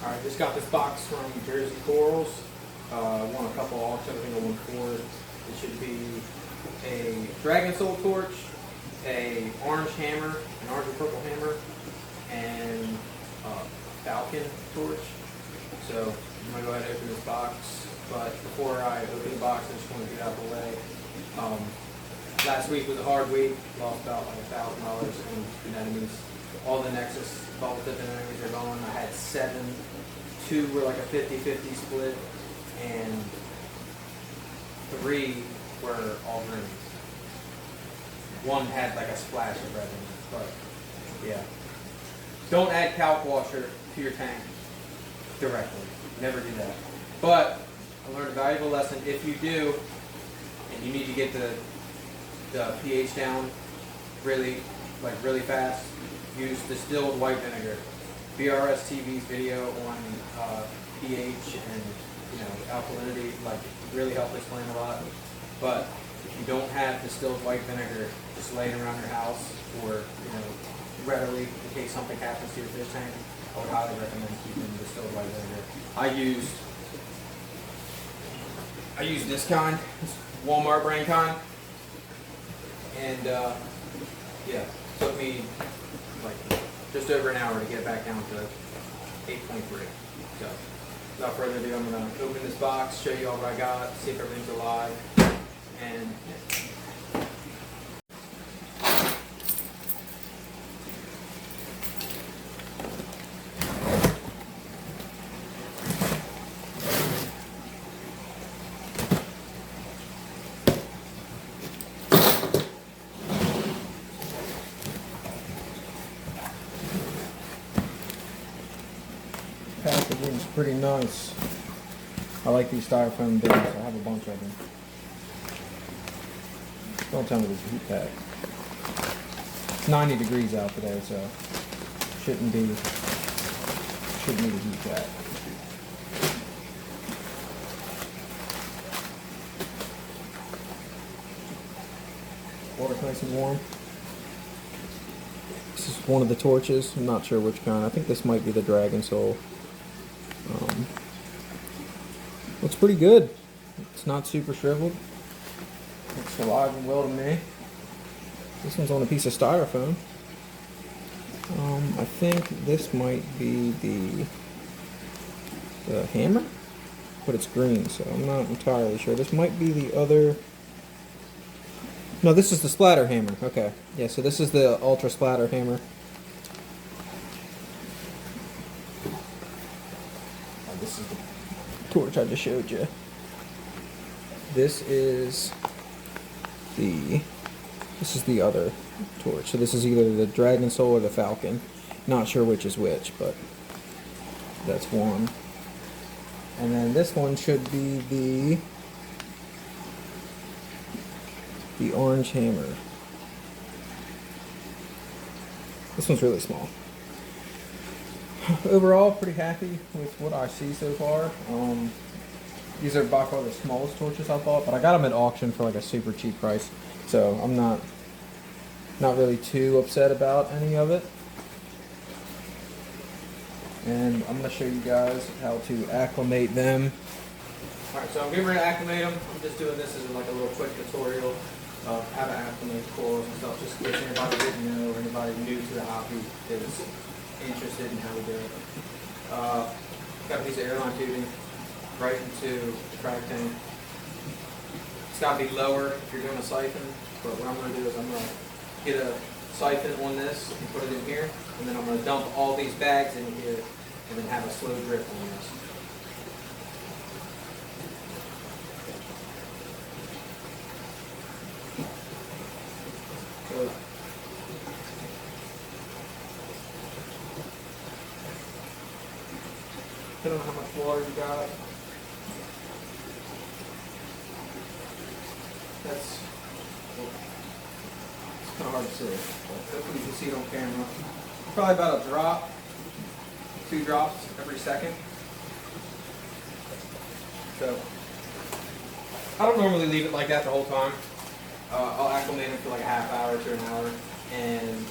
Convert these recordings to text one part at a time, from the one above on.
Alright, just got this box from Jersey Corals. Won a couple auctions, I think I won 4. It should be a Dragon Soul torch, a orange hammer, an orange and purple hammer, and a Falcon torch. So I'm going to go ahead and open this box. But before I open the box, I just want to get out of the way. Last week was a hard week. Lost about like $1,000 in enemies. All the Nexus bubble tipping enemies are gone. I had 7. 2 were like a 50-50 split, and 3 were all green. 1 had like a splash of red in it, but yeah. Don't add calc washer to your tank directly. Never do that. But I learned a valuable lesson. If you do, and you need to get the pH down really fast, use distilled white vinegar. BRS TV's video on pH and alkalinity really helped explain a lot. But if you don't have distilled white vinegar just laying around your house or readily in case something happens to your fish tank, I would highly recommend keeping distilled white vinegar. I used this kind, this Walmart brand kind, and yeah, took me just over an hour to get it back down to 8.3. So, without further ado, I'm going to open this box, show you all what I got, see if everything's alive, and yeah. Packaging's pretty nice. I like these styrofoam bins. I have a bunch of them. Don't tell me there's a heat pack. It's 90 degrees out today, so shouldn't need a heat pack. Water's nice and warm. This is one of the torches. I'm not sure which kind. I think this might be the Dragon Soul. Looks pretty good. It's not super shriveled. Looks alive and well to me. This one's on a piece of styrofoam. I think this might be the hammer, but it's green, so I'm not entirely sure. This might be the other. No, this is the splatter hammer. Okay, yeah. So this is the ultra splatter hammer. This is the torch I just showed you. This is the other torch. So this is either the Dragon Soul or the Falcon. Not sure which is which, but that's one. And then this one should be the orange hammer. This one's really small. Overall, pretty happy with what I see so far. These are by far the smallest torches I bought, but I got them at auction for like a super cheap price, so I'm not really too upset about any of it. And I'm going to show you guys how to acclimate them. Alright, so I'm getting ready to acclimate them. I'm just doing this as like a little quick tutorial of how to acclimate corals and stuff, just in case anybody didn't know or anybody new to the hobby is interested in how to do it. Got a piece of airline tubing right into the frag tank. It's got to be lower if you're doing a siphon, but what I'm going to do is I'm going to get a siphon on this and put it in here, and then I'm going to dump all these bags in here and then have a slow drip on this. So, depending on how much water you got. It's kind of hard to see, but hopefully you can see it on camera. Probably about a drop, 2 drops every second. So I don't normally leave it like that the whole time. I'll acclimate it for like a half hour to an hour, and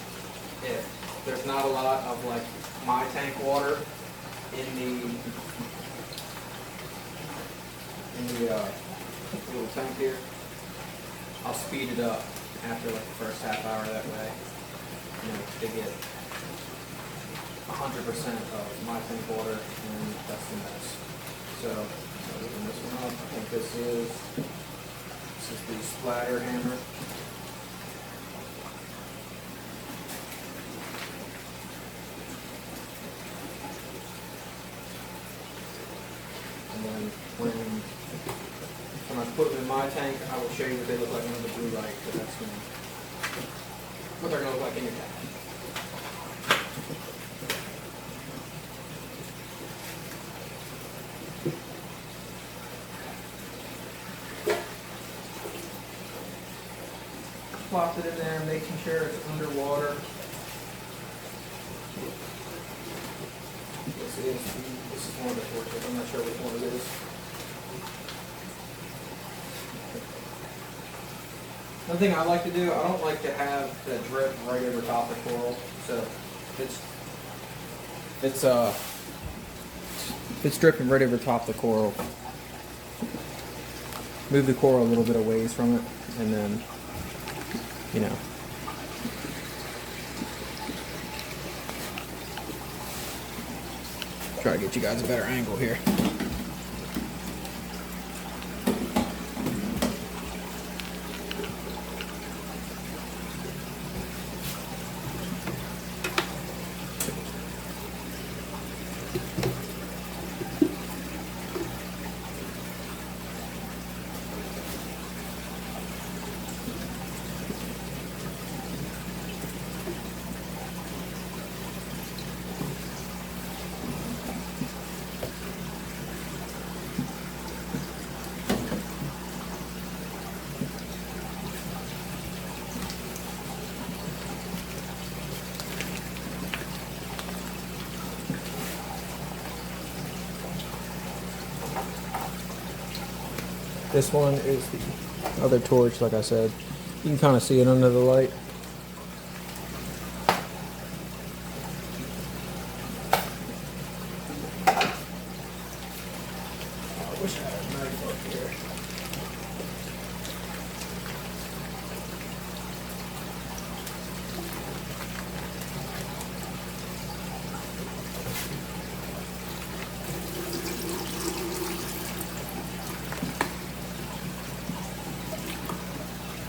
if there's not a lot of like my tank water, in the little tank here. I'll speed it up after like the first half hour that way. You know, to get 100% of my tank water, and that's the mess. So I'll open this one up. I think this is the splatter hammer. And then when I put them in my tank, I will show you what they look like under the blue light, because that's what they're going to look like in your tank. Plop it in there, making sure it's underwater. This is one of the torches. I'm not sure which one it is. One thing I like to do, I don't like to have the drip right over top of the coral. So it's dripping right over top of the coral. Move the coral a little bit away from it, and then, you know, try to get you guys a better angle here. This one is the other torch, like I said. You can kind of see it under the light. I wish I had a knife up here.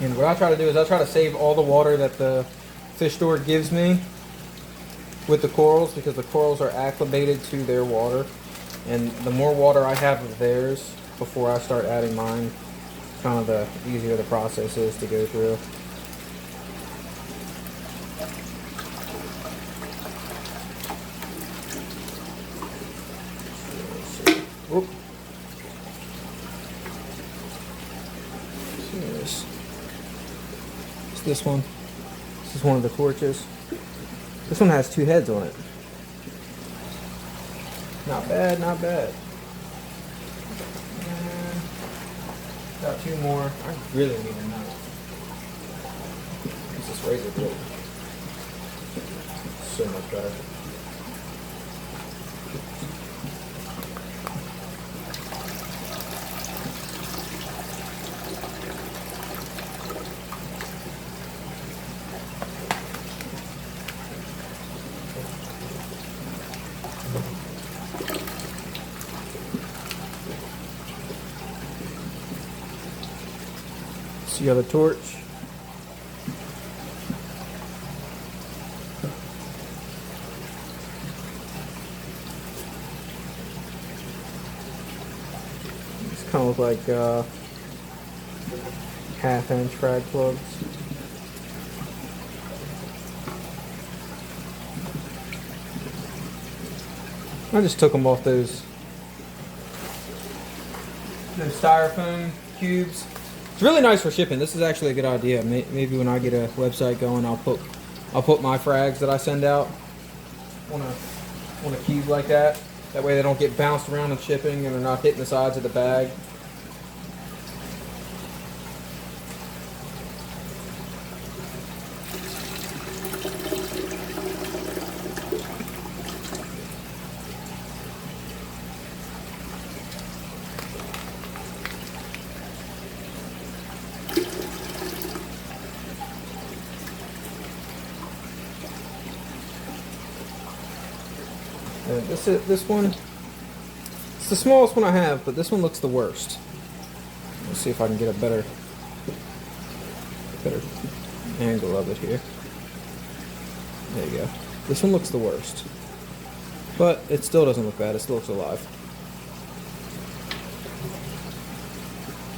And what I try to do is I try to save all the water that the fish store gives me with the corals, because the corals are acclimated to their water. And the more water I have of theirs before I start adding mine, kind of the easier the process is to go through. Whoop. This one. This is one of the torches. This one has 2 heads on it. Not bad, not bad. And got 2 more. I really need a knife. This razor blade. So much better. The other torch. These kind of look like half-inch frag plugs. I just took them off those styrofoam cubes. It's really nice for shipping. This is actually a good idea. Maybe when I get a website going, I'll put my frags that I send out on a cube like that. That way they don't get bounced around in shipping and they're not hitting the sides of the bag. This one, it's the smallest one I have, but this one looks the worst. Let's see if I can get a better angle of it here. There you go. This one looks the worst, but it still doesn't look bad. It still looks alive.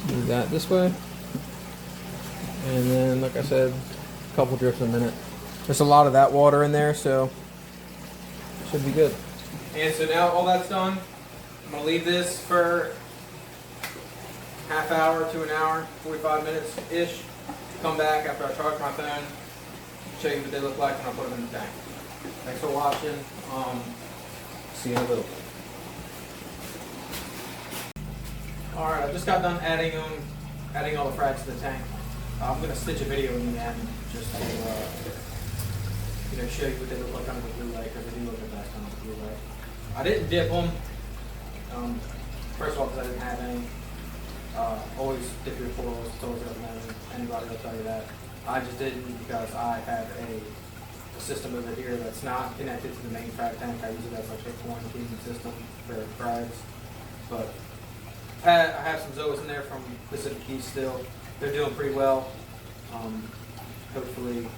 Do that this way, and then, like I said, a couple drips a minute. There's a lot of that water in there, so it should be good. And so now all that's done, I'm gonna leave this for half hour to an hour, 45 minutes ish. Come back after I charge my phone, show you what they look like when I put them in the tank. Thanks for watching. See you in a little. All right, I just got done adding all the frags to the tank. I'm gonna stitch a video in the end just to show you what they look like under the blue light, because they do look the best under the blue light. I didn't dip them. First of all, because I didn't have any. Always dip your corals. It's always recommended. Anybody will tell you that. I just didn't because I have a system over here that's not connected to the main frag tank. I use it as like a quarantine system for frags. But I have some zoas in there from Pacific Keys still. They're doing pretty well. Hopefully,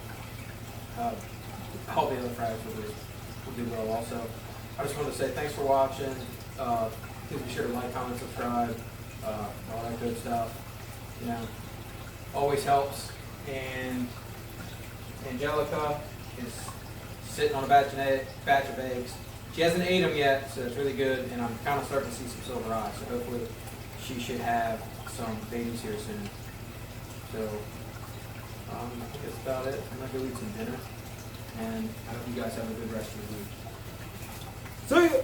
all the other frags will do well also. I just wanted to say thanks for watching. Please be sure to like, comment, subscribe, all that good stuff. Always helps. And Angelica is sitting on a batch of eggs. She hasn't ate them yet, so it's really good. And I'm kind of starting to see some silver eyes. So hopefully she should have some babies here soon. So I think that's about it. I'm gonna go eat some dinner. And I hope you guys have a good rest of your week. See ya!